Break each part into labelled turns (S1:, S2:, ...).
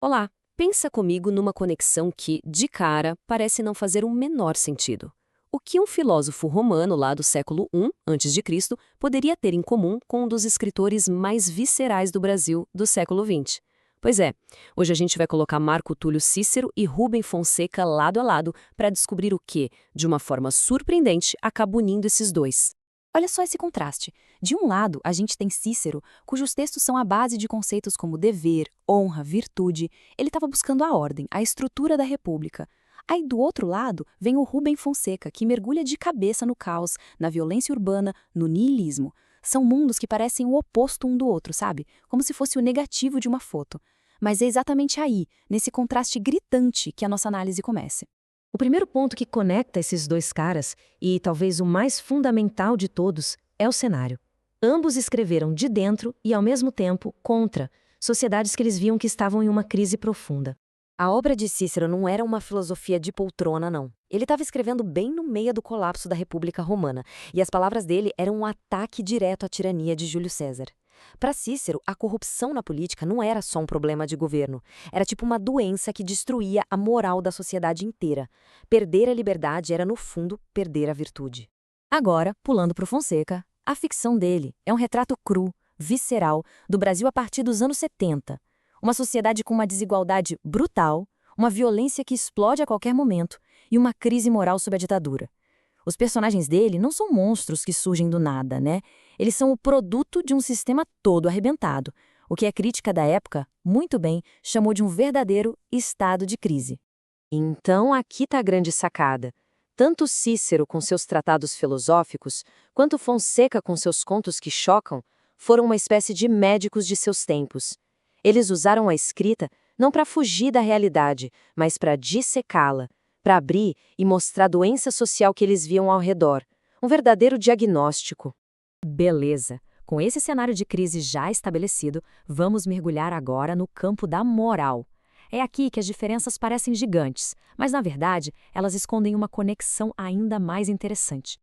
S1: Olá, pensa comigo numa conexão que, de cara, parece não fazer o menor sentido. O que um filósofo romano lá do século I a.C. poderia ter em comum com um dos escritores mais viscerais do Brasil do século XX? Pois é, hoje a gente vai colocar Marco Túlio Cícero e Rubem Fonseca lado a lado para descobrir o que, de uma forma surpreendente, acaba unindo esses dois.
S2: Olha só esse contraste. De um lado, a gente tem Cícero, cujos textos são a base de conceitos como dever, honra, virtude. Ele estava buscando a ordem, a estrutura da república. Aí, do outro lado, vem o Rubem Fonseca, que mergulha de cabeça no caos, na violência urbana, no niilismo. São mundos que parecem o oposto um do outro, sabe? Como se fosse o negativo de uma foto. Mas é exatamente aí, nesse contraste gritante, que a nossa análise começa.
S3: O primeiro ponto que conecta esses dois caras, e talvez o mais fundamental de todos, é o cenário. Ambos escreveram de dentro e, ao mesmo tempo, contra sociedades que eles viam que estavam em uma crise profunda.
S4: A obra de Cícero não era uma filosofia de poltrona, não. Ele estava escrevendo bem no meio do colapso da República Romana, e as palavras dele eram um ataque direto à tirania de Júlio César. Para Cícero, a corrupção na política não era só um problema de governo, era tipo uma doença que destruía a moral da sociedade inteira. Perder a liberdade era, no fundo, perder a virtude.
S2: Agora, pulando para o Fonseca, a ficção dele é um retrato cru, visceral, do Brasil a partir dos anos 70. Uma sociedade com uma desigualdade brutal, uma violência que explode a qualquer momento e uma crise moral sob a ditadura. Os personagens dele não são monstros que surgem do nada, né? Eles são o produto de um sistema todo arrebentado, o que a crítica da época, muito bem, chamou de um verdadeiro estado de crise.
S4: Então, aqui está a grande sacada. Tanto Cícero com seus tratados filosóficos, quanto Fonseca com seus contos que chocam, foram uma espécie de médicos de seus tempos. Eles usaram a escrita não para fugir da realidade, mas para dissecá-la, para abrir e mostrar a doença social que eles viam ao redor. Um verdadeiro diagnóstico.
S2: Beleza. Com esse cenário de crise já estabelecido, vamos mergulhar agora no campo da moral. É aqui que as diferenças parecem gigantes, mas na verdade elas escondem uma conexão ainda mais interessante.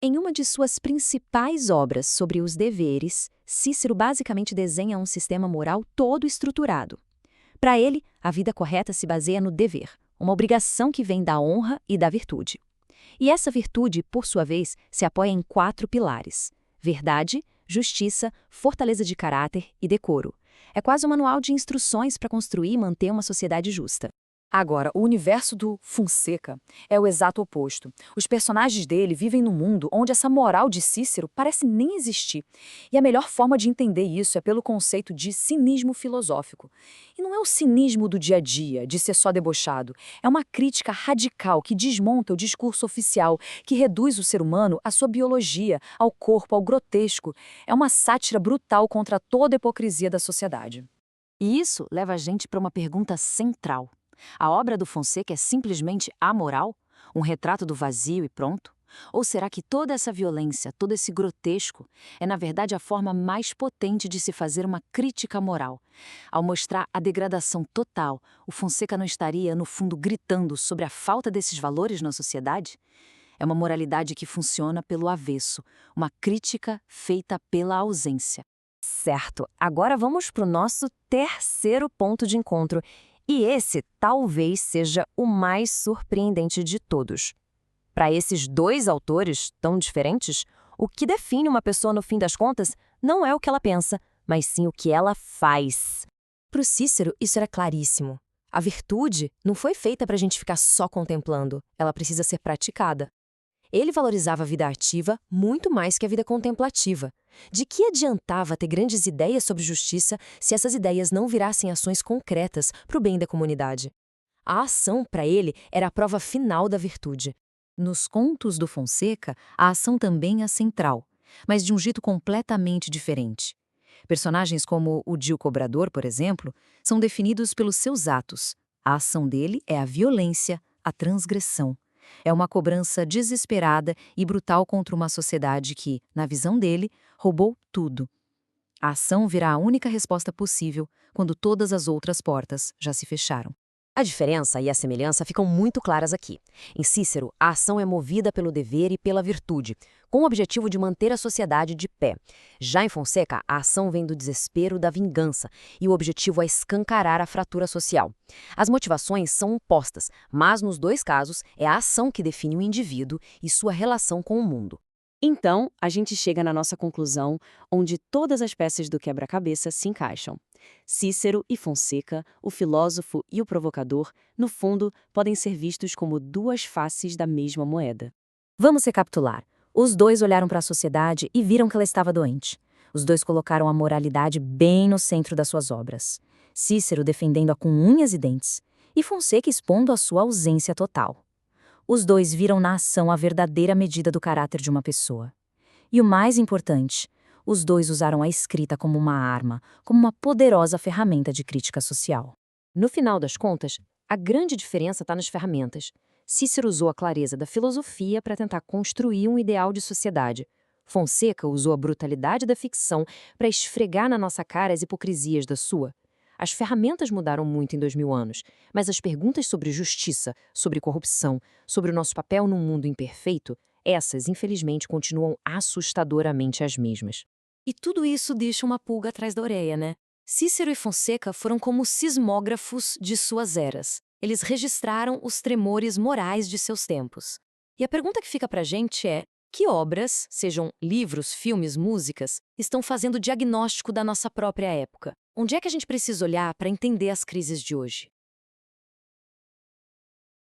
S2: Em uma de suas principais obras sobre os deveres, Cícero basicamente desenha um sistema moral todo estruturado. Para ele, a vida correta se baseia no dever, uma obrigação que vem da honra e da virtude. E essa virtude, por sua vez, se apoia em 4 pilares: verdade, justiça, fortaleza de caráter e decoro. É quase um manual de instruções para construir e manter uma sociedade justa.
S5: Agora, o universo do Fonseca é o exato oposto. Os personagens dele vivem num mundo onde essa moral de Cícero parece nem existir. E a melhor forma de entender isso é pelo conceito de cinismo filosófico. E não é o cinismo do dia a dia, de ser só debochado. É uma crítica radical que desmonta o discurso oficial, que reduz o ser humano à sua biologia, ao corpo, ao grotesco. É uma sátira brutal contra toda a hipocrisia da sociedade. E isso leva a gente para uma pergunta central. A obra do Fonseca é simplesmente amoral? Um retrato do vazio e pronto? Ou será que toda essa violência, todo esse grotesco, é na verdade a forma mais potente de se fazer uma crítica moral? Ao mostrar a degradação total, o Fonseca não estaria, no fundo, gritando sobre a falta desses valores na sociedade? É uma moralidade que funciona pelo avesso, uma crítica feita pela ausência.
S3: Certo, agora vamos para o nosso terceiro ponto de encontro. E esse talvez seja o mais surpreendente de todos. Para esses dois autores tão diferentes, o que define uma pessoa no fim das contas não é o que ela pensa, mas sim o que ela faz. Para o Cícero, isso era claríssimo. A virtude não foi feita para a gente ficar só contemplando, ela precisa ser praticada. Ele valorizava a vida ativa muito mais que a vida contemplativa. De que adiantava ter grandes ideias sobre justiça se essas ideias não virassem ações concretas para o bem da comunidade? A ação, para ele, era a prova final da virtude.
S2: Nos contos do Fonseca, a ação também é central, mas de um jeito completamente diferente. Personagens como o Dil Cobrador, por exemplo, são definidos pelos seus atos. A ação dele é a violência, a transgressão. É uma cobrança desesperada e brutal contra uma sociedade que, na visão dele, roubou tudo. A ação virá a única resposta possível quando todas as outras portas já se fecharam. A diferença e a semelhança ficam muito claras aqui. Em Cícero, a ação é movida pelo dever e pela virtude, com o objetivo de manter a sociedade de pé. Já em Fonseca, a ação vem do desespero da vingança, e o objetivo é escancarar a fratura social. As motivações são opostas, mas nos dois casos é a ação que define o indivíduo e sua relação com o mundo.
S4: Então, a gente chega na nossa conclusão, onde todas as peças do quebra-cabeça se encaixam. Cícero e Fonseca, o filósofo e o provocador, no fundo, podem ser vistos como duas faces da mesma moeda.
S2: Vamos recapitular. Os dois olharam para a sociedade e viram que ela estava doente. Os dois colocaram a moralidade bem no centro das suas obras. Cícero defendendo-a com unhas e dentes, e Fonseca expondo a sua ausência total. Os dois viram na ação a verdadeira medida do caráter de uma pessoa. E o mais importante, os dois usaram a escrita como uma arma, como uma poderosa ferramenta de crítica social. No final das contas, a grande diferença está nas ferramentas. Cícero usou a clareza da filosofia para tentar construir um ideal de sociedade. Fonseca usou a brutalidade da ficção para esfregar na nossa cara as hipocrisias da sua. As ferramentas mudaram muito em 2000 anos, mas as perguntas sobre justiça, sobre corrupção, sobre o nosso papel num mundo imperfeito, essas, infelizmente, continuam assustadoramente as mesmas. E tudo isso deixa uma pulga atrás da orelha, né? Cícero e Fonseca foram como sismógrafos de suas eras. Eles registraram os tremores morais de seus tempos. E a pergunta que fica pra gente é: que obras, sejam livros, filmes, músicas, estão fazendo diagnóstico da nossa própria época? Onde é que a gente precisa olhar para entender as crises de hoje?